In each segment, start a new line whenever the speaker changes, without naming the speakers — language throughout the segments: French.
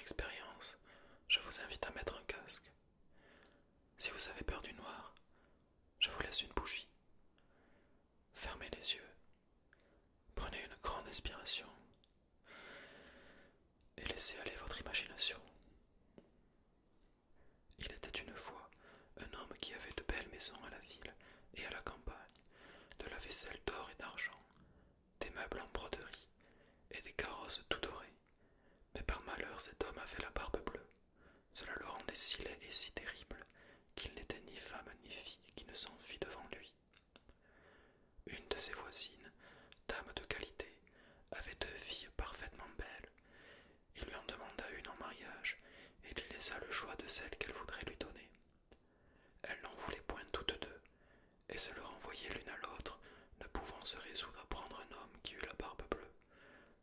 expérience, je vous invite à mettre un casque. Si vous avez peur du noir, je vous laisse une bougie. Fermez les yeux, prenez une grande inspiration et laissez aller votre imagination. Il était une fois un homme qui avait de belles maisons à la ville et à la campagne, de la vaisselle d'or et d'argent, des meubles en broderie et des carrosses tout dorés. Mais par malheur cet homme avait la barbe bleue. Cela le rendait si laid et si terrible qu'il n'était ni femme ni fille qui ne s'en fît devant lui. Une de ses voisines, dame de qualité, avait deux filles parfaitement belles. Il lui en demanda une en mariage et lui laissa le choix de celle qu'elle voudrait lui donner. Elle n'en voulait point toutes deux, et se leur envoyait l'une à l'autre, ne pouvant se résoudre à prendre un homme qui eût la barbe bleue.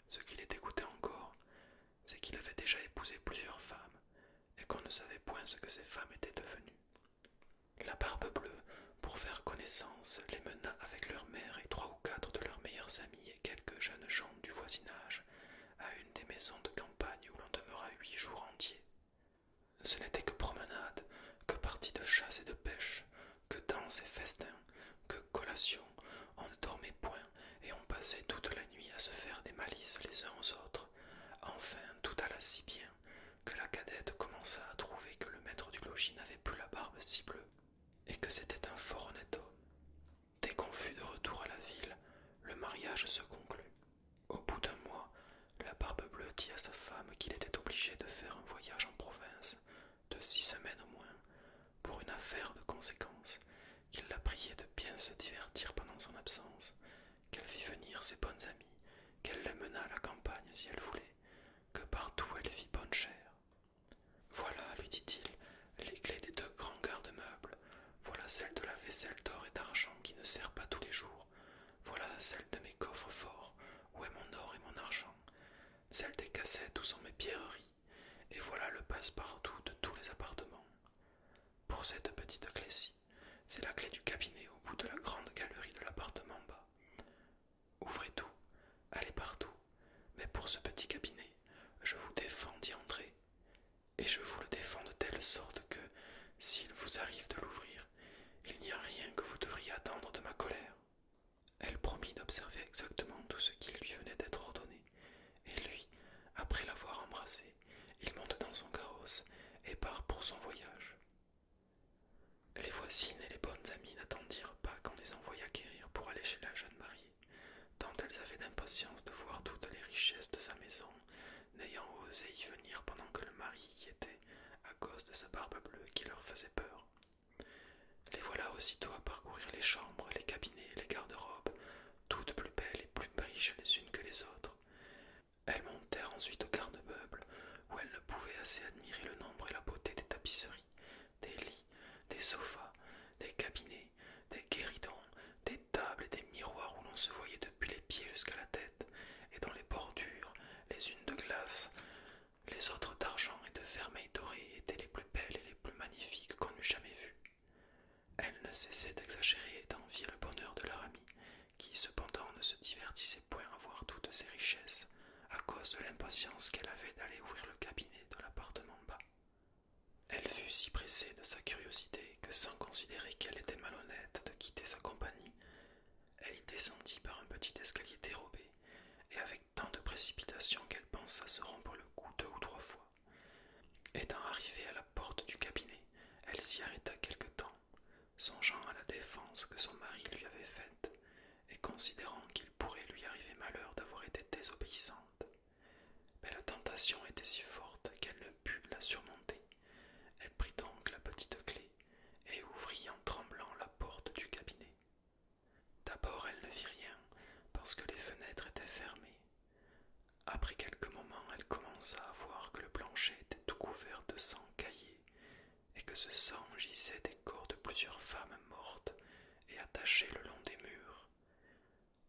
Ce qui les dégoûtait encore, c'est qu'il avait déjà épousé plusieurs femmes, et qu'on ne savait point ce que ces femmes étaient devenues. La barbe bleue, pour faire connaissance, les mena avec leur mère et 3 ou 4 de leurs meilleurs amis et quelques jeunes gens du voisinage à une des maisons de campagne où l'on demeura 8 jours entiers. Ce n'était que promenade, que parties de chasse et de pêche, que danses et festins, que collations. On ne dormait point et on passait toute la nuit à se faire des malices les uns aux autres. Enfin, tout alla si bien que la cadette commença à trouver que le maître du logis n'avait plus la barbe si bleue, et que c'était un fort honnête homme. Dès qu'on fut de retour à la ville, le mariage se conclut. Au bout d'un mois, la barbe bleue dit à sa femme qu'il était obligé de faire un voyage en province, de 6 semaines au moins, pour une affaire de conséquence, qu'il la priait de bien se divertir pendant son absence, qu'elle fit venir ses bonnes amies, qu'elle les mena à la campagne si elle voulait, que partout elle fit bonne chère. Voilà, lui dit-il, les clés des 2 grands garde-meubles, voilà celle de la vaisselle d'or et d'argent qui ne sert pas tous les jours, voilà celle de mes coffres forts, où est mon or et mon argent, celle des cassettes où sont mes pierreries, et voilà le passe-partout de tous les appartements. Pour cette petite clé-ci, c'est la clé du cabinet au bout de la grande galerie de l'appartement bas. Ouvrez tout, allez partout, mais pour ce petit cabinet, je vous défends d'y entrer, et je vous le défends de telle sorte que, s'il vous arrive de l'ouvrir, il n'y a rien que vous devriez attendre de ma colère. Elle promit d'observer exactement tout ce qui lui venait d'être ordonné, et lui, après l'avoir embrassée, il monte dans son carrosse et part pour son voyage. Les voisines et les bonnes amies n'attendirent pas qu'on les envoyât quérir pour aller chez la jeune mariée, tant elles avaient d'impatience de voir toutes les richesses de sa maison, n'ayant osé y venir pendant que le mari y était, à cause de sa barbe bleue qui leur faisait peur. Les voilà aussitôt à parcourir les chambres, les cabinets, les garde-robes, toutes plus belles et plus riches les unes que les autres. Elles montèrent ensuite au garde-meubles, où elles ne pouvaient assez admirer le nombre et la beauté des tapisseries, des lits, des sofas, des cabinets, des guéridons, des tables et des miroirs où l'on se voyait depuis les pieds jusqu'à la tête, et dont les bordures, les unes de glace, les autres d'argent et de vermeil doré, étaient les plus belles et les plus magnifiques qu'on eût jamais vues. Elles ne cessaient d'exagérer et d'envier le bonheur de leur amie, qui cependant ne se divertissait point à voir toutes ces richesses, à cause de l'impatience qu'elle avait d'aller ouvrir le cabinet de l'appartement bas. Elle fut si pressée de sa curiosité que, sans considérer qu'elle était malhonnête de quitter sa compagnie, elle y descendit par un petit escalier dérobé, et avec tant de précipitation qu'elle pensa se rompre le cou 2 ou 3 fois. Étant arrivée à la porte du cabinet, elle s'y arrêta quelque temps, songeant à la défense que son mari lui avait faite, et considérant qu'il pourrait lui arriver malheur d'avoir été désobéissante. Mais la tentation était si forte qu'elle ne put la surmonter. Elle prit donc la petite clé et ouvrit en tremblant la porte du cabinet. D'abord elle ne vit rien, parce que les fenêtres étaient fermées. Après quelques moments, elle commença à voir que le plancher était tout couvert de sang caillé, et que ce sang gisait des corps de plusieurs femmes mortes et attachées le long des murs.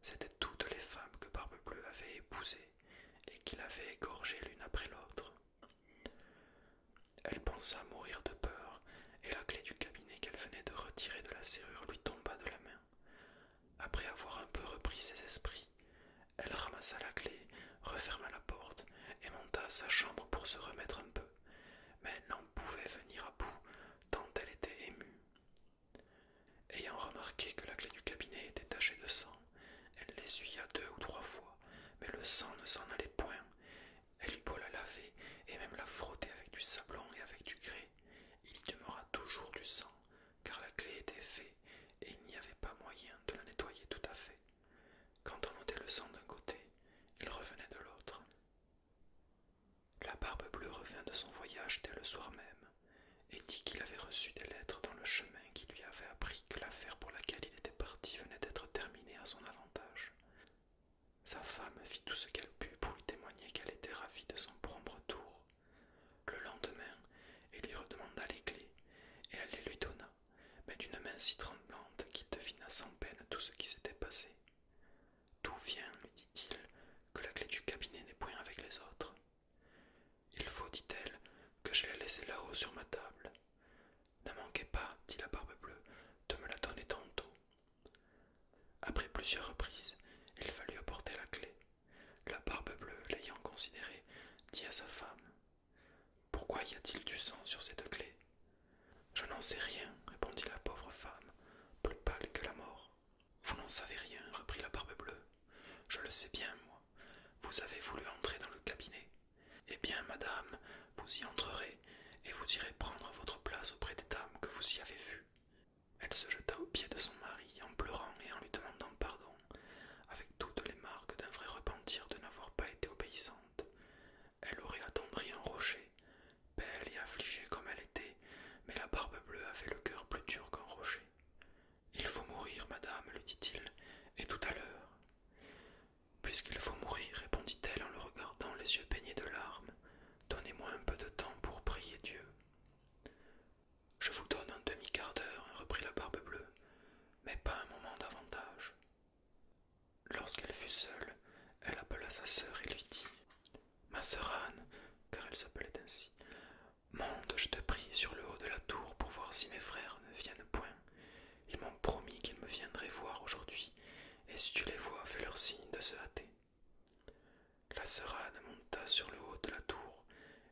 C'étaient toutes les femmes que Barbe-Bleue avait épousées et qu'il avait égorgées l'une après l'autre. Elle pensa mourir de peur, et la clé du cabinet qu'elle venait de retirer de la serrure lui tomba de la main. Après avoir un peu repris ses esprits, elle ramassa la clé, referma la porte et monta à sa chambre pour se remettre un peu, mais elle n'en pouvait venir à bout, tant elle était émue. Ayant remarqué que la clé du cabinet était tachée de sang, elle l'essuya 2 ou 3 fois, mais le sang ne s'en allait point. Elle eut beau la laver et même la frotter avec du sablon et avec du grès, il y demeura toujours du sang, car la clé était faite et il n'y avait pas moyen de la nettoyer tout à fait. Quand on ôtait le sang d'un côté, il revenait de l'autre. La Barbe Bleue revint de son voyage dès le soir même, et dit qu'il avait reçu des lettres dans le chemin qui lui avaient appris que l'affaire pour laquelle il était parti venait d'être terminée à son avantage. Sa femme fit tout ce qu'elle put pour lui témoigner qu'elle était ravie de son prompt retour. Le lendemain, il lui redemanda les clés, et elle les lui donna, mais d'une main si tremblante qu'il devina sans peine tout ce qui s'était passé. « D'où vient, lui dit-il, que la clé du cabinet n'est point avec les autres ? Il faut, dit-elle, que je l'ai laissée là-haut sur ma table. Ne manquez pas, dit la Barbe Bleue, de me la donner tantôt. Après plusieurs reprises, il fallut apporter la clé. La Barbe Bleue, l'ayant considérée, dit à sa femme: « Pourquoi y a-t-il du sang sur cette clé ?»« Je n'en sais rien, répondit la pauvre femme, plus pâle que la mort. Vous n'en savez rien, reprit la Barbe Bleue. Je le sais bien, moi. Vous avez voulu entrer dans le cabinet. Eh bien, madame, vous y entrerez, et vous irez prendre votre place auprès des dames que vous y avez vues. Elle se jeta aux pieds de son mari, en pleurant et en lui demandant pardon, avec toutes les marques d'un vrai repentir de n'avoir pas été obéissante. Elle aurait attendri un rocher, belle et affligée comme elle était, mais la Barbe Bleue avait le cœur plus dur qu'un rocher. « Il faut mourir, madame, lui dit-il, et tout à l'heure. »« Puisqu'il faut mourir, répondit-elle en le regardant les yeux baignés de larmes, donnez-moi un peu de temps pour prier Dieu. »« Je vous donne un demi-quart d'heure, reprit la Barbe Bleue, mais pas un moment davantage. » Lorsqu'elle fut seule, elle appela sa sœur et lui dit: « Ma sœur Anne, car elle s'appelait ainsi, monte, je te prie, sur le haut de la tour pour voir si mes frères ne viennent point. Ils m'ont promis qu'ils me viendraient voir aujourd'hui, et si tu les vois, fais leur signe de se hâter. » La sœur Anne monta sur le haut de la tour,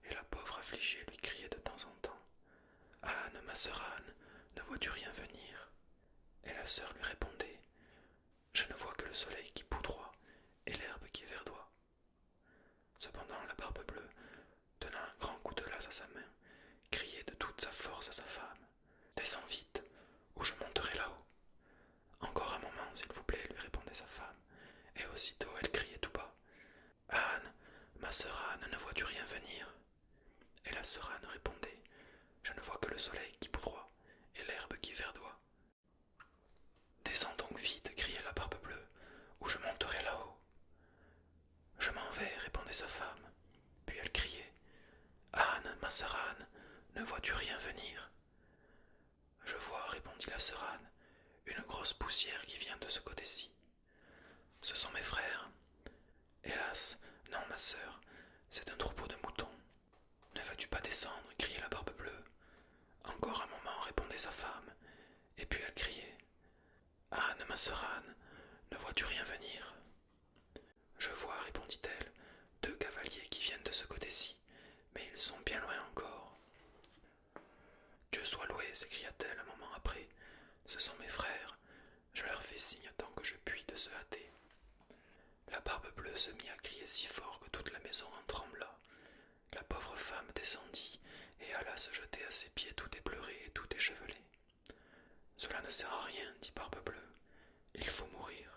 et la pauvre affligée lui criait de temps en temps: « Anne, ma sœur Anne, ne vois-tu rien venir ?» Et la sœur lui répondait: « Je ne vois que le soleil qui poudroie et l'herbe qui verdoie. » Cependant la Barbe Bleue, tenant un grand coup de lasse à sa main, criait de toute sa force à sa femme: « Descends vite, ou je monterai là-haut. »« Encore un moment, s'il vous plaît, lui répondait sa femme, et aussitôt elle criait tout bas: « Anne, ma sœur Anne, ne vois-tu rien venir ?» Et la sœur Anne répondait: « Je ne vois que le soleil qui poudroie et l'herbe qui verdoie. »« Descends donc vite, criait la Barbe Bleue, ou je monterai là-haut. »« Je m'en vais, répondait sa femme. Puis elle criait: « Anne, ma sœur Anne, ne vois-tu rien venir ?»« Je vois, répondit la sœur Anne, une grosse poussière qui vient de ce côté-ci. Ce sont mes frères. »« Hélas, non, ma sœur, c'est un troupeau de moutons. »« Ne veux-tu pas descendre ?» criait la Barbe Bleue. Encore un moment, répondait sa femme, et puis elle criait: « Anne, ma sœur Anne, ne vois-tu rien venir ?»« Je vois, répondit-elle, 2 cavaliers qui viennent de ce côté-ci, mais ils sont bien loin encore. »« Dieu soit loué, s'écria-t-elle un moment après, ce sont mes frères, je leur fais signe tant que je puis de se hâter. » La Barbe Bleue se mit à crier si fort que toute la maison en trembla. La pauvre femme descendit et alla se jeter à ses pieds tout éplorée et tout échevelée. « Cela ne sert à rien, dit Barbe Bleue, il faut mourir. »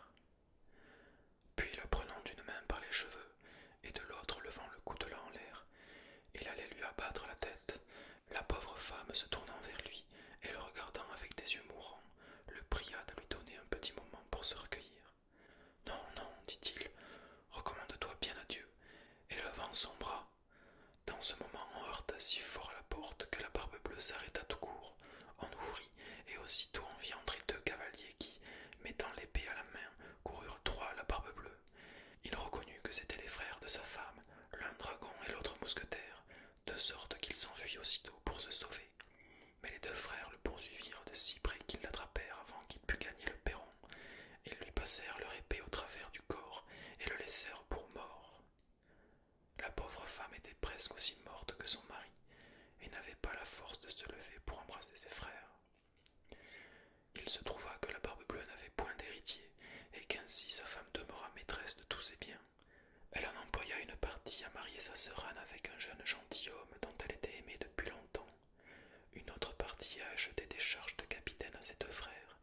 Puis la prenant d'une main par les cheveux et de l'autre levant le coutelas en l'air, il allait lui abattre la tête. La pauvre femme, se tournant vers lui et le regardant avec des yeux mourants, le pria de lui donner un petit moment pour se recueillir. « Non, non, dit-il, recommande-toi bien à Dieu. » Et levant son bras, dans ce moment on heurta si fort à la porte que la Barbe Bleue s'arrêta tout court. On ouvrit, et aussitôt on vit entrer 2 cavaliers qui, mettant l'épée à la main, coururent droit à la Barbe Bleue. Il reconnut que c'étaient les frères de sa femme, l'un dragon et l'autre mousquetaire, de sorte qu'il s'enfuit aussitôt pour se sauver. Mais les 2 frères le poursuivirent de si près qu'ils l'attrapèrent avant qu'il pût gagner le perron. Ils lui passèrent leur épée au travers du corps et le laissèrent pour mort. La pauvre femme était presque aussi morte que son mari, et n'avait pas la force de se lever pour embrasser ses frères. Il se trouva que la Barbe Bleue n'avait point d'héritier, et qu'ainsi sa femme demeura maîtresse de tous ses biens. Elle en employa une partie à marier sa sœur Anne avec un jeune gentilhomme dont elle était aimée depuis longtemps, une autre partie à acheter des charges de capitaine à ses deux frères,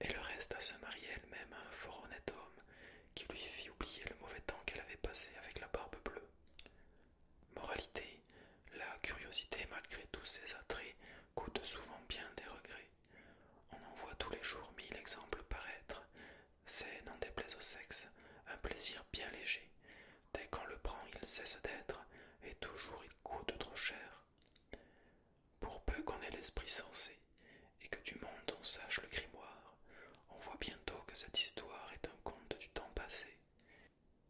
et le reste à se marier elle-même à un fort honnête homme qui lui fit oublier le mauvais temps qu'elle avait passé avec la Barbe Bleue. Moralité, la curiosité, malgré tous ses attraits, coûte souvent bien des regrets. On en voit tous les jours mille exemples paraître. C'est, n'en déplaise au sexe, un plaisir bien léger. Dès qu'on le prend, il cesse d'être, et toujours il coûte trop cher. Pour peu qu'on ait l'esprit sensé, et que du monde on sache le grimoire, on voit bientôt que cette histoire est un conte du temps passé.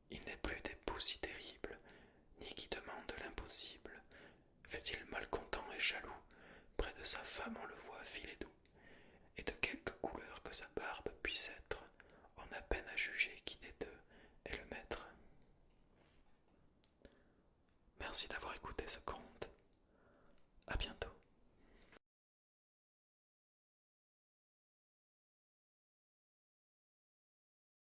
Il n'est plus d'époux si terrible, ni qui demande l'impossible. Fut-il malcontent et jaloux, près de sa femme on le voit filer doux, et de quelque couleur que sa barbe puisse être, on a peine à juger qui des deux est le maître. Merci d'avoir écouté ce conte. À bientôt.